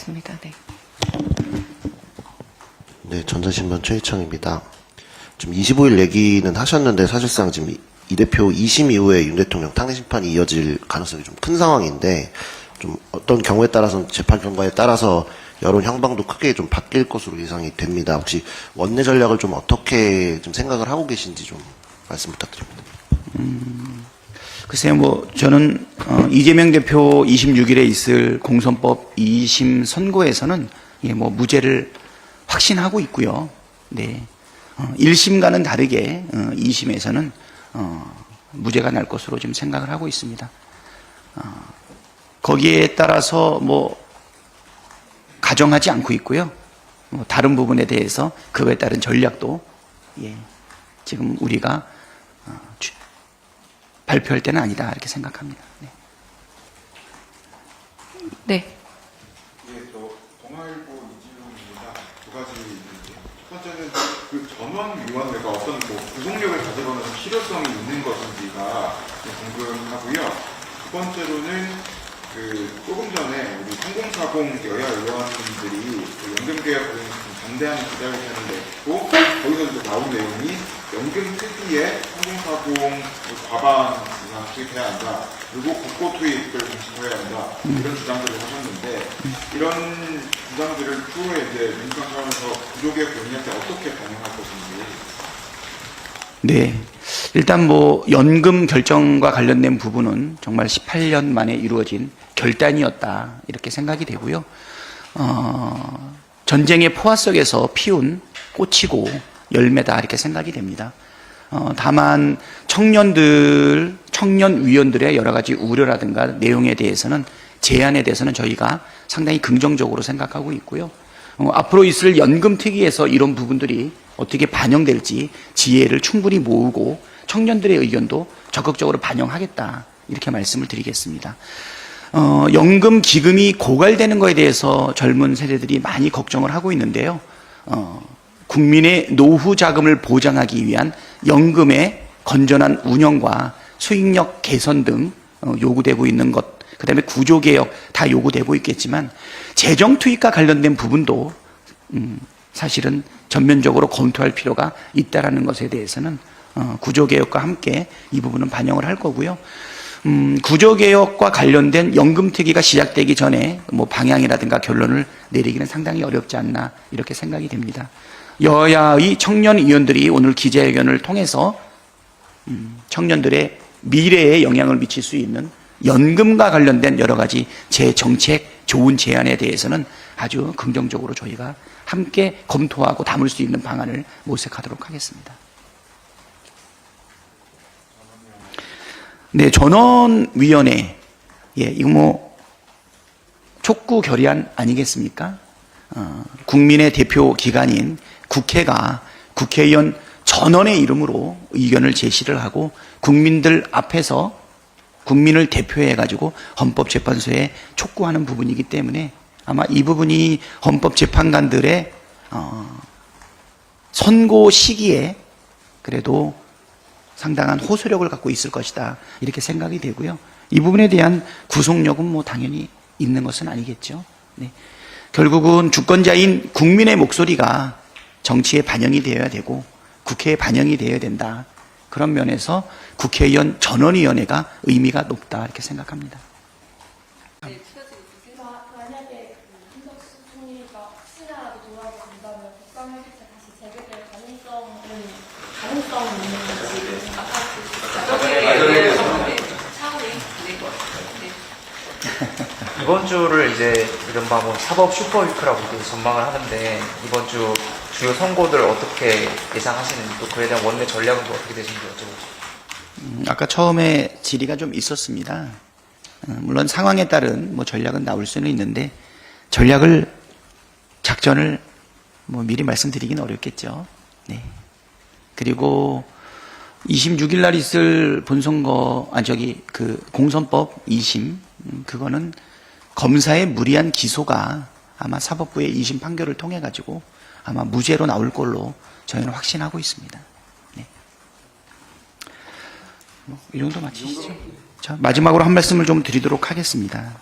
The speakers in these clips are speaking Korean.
하겠습니다. 네. 네, 전자신문 최희창입니다. 지금 25일 얘기는 하셨는데 사실상 지금 이 대표 2심 이후에 윤 대통령 탄핵 심판이 이어질 가능성이 좀 큰 상황인데 좀 어떤 경우에 따라서 재판 결과에 따라서 여론 향방도 크게 좀 바뀔 것으로 예상이 됩니다. 혹시 원내 전략을 좀 어떻게 좀 생각을 하고 계신지 좀 말씀 부탁드립니다. 글쎄요, 저는 이재명 대표 26일에 있을 공선법 2심 선고에서는 무죄를 확신하고 있고요. 네, 1심과는 다르게 2심에서는 무죄가 날 것으로 지금 생각을 하고 있습니다. 거기에 따라서 가정하지 않고 있고요. 다른 부분에 대해서 그에 따른 전략도 지금 우리가 발표할 때는 아니다 이렇게 생각합니다. 네. 네. 동아일보 이지훈입니다. 두 가지 있는데, 첫 번째는 그 전원위원회가 어떤 구속력을 가져가면서 실효성이 있는 것인지가 궁금하고요. 두 번째로는 조금 전에 우리 3040 여야 의원님들이 연금개혁을 반대하는 기자회견을 냈고, 거기서 나온 내용이 연금 특위에 3040 과반 이상 투입해야 한다. 그리고 국고 투입을 공식화해야 한다. 이런 주장들을 하셨는데, 이런 주장들을 추후에 이제 민주당 차원에서 구조개혁 논의할 때 어떻게 반영할 것인지. 네. 일단 연금 결정과 관련된 부분은 정말 18년 만에 이루어진 결단이었다 이렇게 생각이 되고요. 전쟁의 포화 속에서 피운 꽃이고 열매다 이렇게 생각이 됩니다. 다만 청년위원들의 여러 가지 우려라든가 내용에 대해서는 제안에 대해서는 저희가 상당히 긍정적으로 생각하고 있고요. 앞으로 있을 연금특위에서 이런 부분들이 어떻게 반영될지 지혜를 충분히 모으고 청년들의 의견도 적극적으로 반영하겠다 이렇게 말씀을 드리겠습니다. 연금 기금이 고갈되는 것에 대해서 젊은 세대들이 많이 걱정을 하고 있는데요. 국민의 노후 자금을 보장하기 위한 연금의 건전한 운영과 수익력 개선 등 요구되고 있는 것, 그 다음에 구조개혁 다 요구되고 있겠지만 재정 투입과 관련된 부분도 사실은 전면적으로 검토할 필요가 있다는 것에 대해서는 구조개혁과 함께 이 부분은 반영을 할 거고요. 구조개혁과 관련된 연금특위가 시작되기 전에 방향이라든가 결론을 내리기는 상당히 어렵지 않나 이렇게 생각이 됩니다. 여야의 청년위원들이 오늘 기자회견을 통해서 청년들의 미래에 영향을 미칠 수 있는 연금과 관련된 여러 가지 재정책 좋은 제안에 대해서는 아주 긍정적으로 저희가 함께 검토하고 담을 수 있는 방안을 모색하도록 하겠습니다. 네, 전원위원회. 이거 촉구 결의안 아니겠습니까? 국민의 대표 기관인 국회가 국회의원 전원의 이름으로 의견을 제시를 하고 국민들 앞에서 국민을 대표해가지고 헌법재판소에 촉구하는 부분이기 때문에 아마 이 부분이 헌법재판관들의 선고 시기에 그래도 상당한 호소력을 갖고 있을 것이다 이렇게 생각이 되고요. 이 부분에 대한 구속력은 당연히 있는 것은 아니겠죠. 네. 결국은 주권자인 국민의 목소리가 정치에 반영이 되어야 되고 국회에 반영이 되어야 된다. 그런 면에서 국회의원 전원위원회가 의미가 높다 이렇게 생각합니다. 만약에 한덕수 총리가 혹시나라도 돌아오게 된다면 국방회의체 다시 재개될 가능성은 있는 건지 이번 주를 이제 이른바 사법 슈퍼위크라고 전망을 하는데 이번 주 주요 선고들 어떻게 예상하시는지 또 그에 대한 원내 전략은 또 어떻게 되시는지 여쭤보죠. 아까 처음에 질의가 좀 있었습니다. 물론 상황에 따른 전략은 나올 수는 있는데 작전을 미리 말씀드리기는 어렵겠죠. 네. 그리고 26일 날 있을 공선법 2심 그거는 검사의 무리한 기소가 아마 사법부의 2심 판결을 통해 가지고 아마 무죄로 나올 걸로 저희는 확신하고 있습니다. 네. 이 정도 마치시죠. 자, 마지막으로 한 말씀을 좀 드리도록 하겠습니다.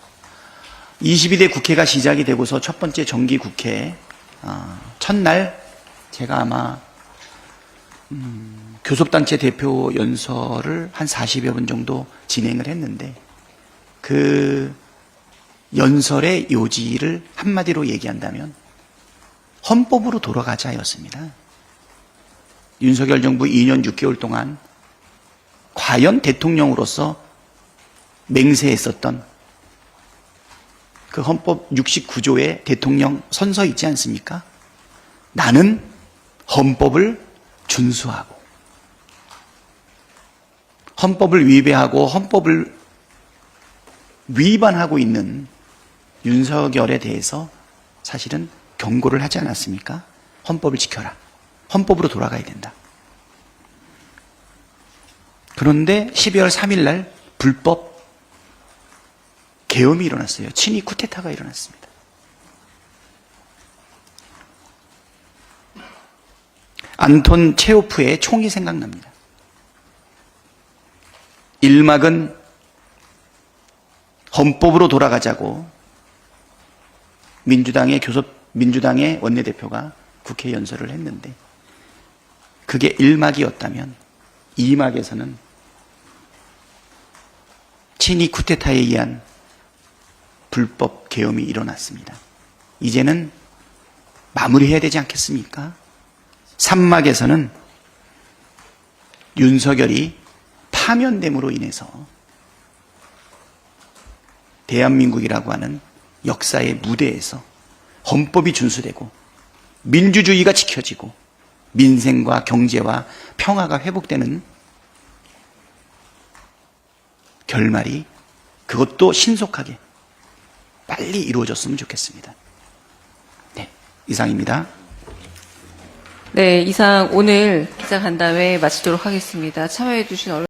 22대 국회가 시작이 되고서 첫 번째 정기 국회 첫날 제가 아마 교섭단체 대표 연설을 한 40여 분 정도 진행을 했는데 그 연설의 요지를 한마디로 얘기한다면 헌법으로 돌아가자였습니다. 윤석열 정부 2년 6개월 동안 과연 대통령으로서 맹세했었던 그 헌법 69조의 대통령 선서 있지 않습니까? 나는 헌법을 준수하고 헌법을 위배하고 헌법을 위반하고 있는 윤석열에 대해서 사실은 경고를 하지 않았습니까? 헌법을 지켜라. 헌법으로 돌아가야 된다. 그런데 12월 3일 날 불법 계엄이 일어났어요. 친위 쿠데타가 일어났습니다. 안톤 체호프의 총이 생각납니다. 1막은 헌법으로 돌아가자고 민주당의 원내대표가 국회 연설을 했는데 그게 1막이었다면 2막에서는 친위 쿠데타에 의한 불법 계엄이 일어났습니다. 이제는 마무리해야 되지 않겠습니까? 3막에서는 윤석열이 파면됨으로 인해서 대한민국이라고 하는 역사의 무대에서 헌법이 준수되고 민주주의가 지켜지고 민생과 경제와 평화가 회복되는 결말이 그것도 신속하게 빨리 이루어졌으면 좋겠습니다. 네, 이상입니다. 네, 이상 오늘 기자간담회 마치도록 하겠습니다. 참여해 주신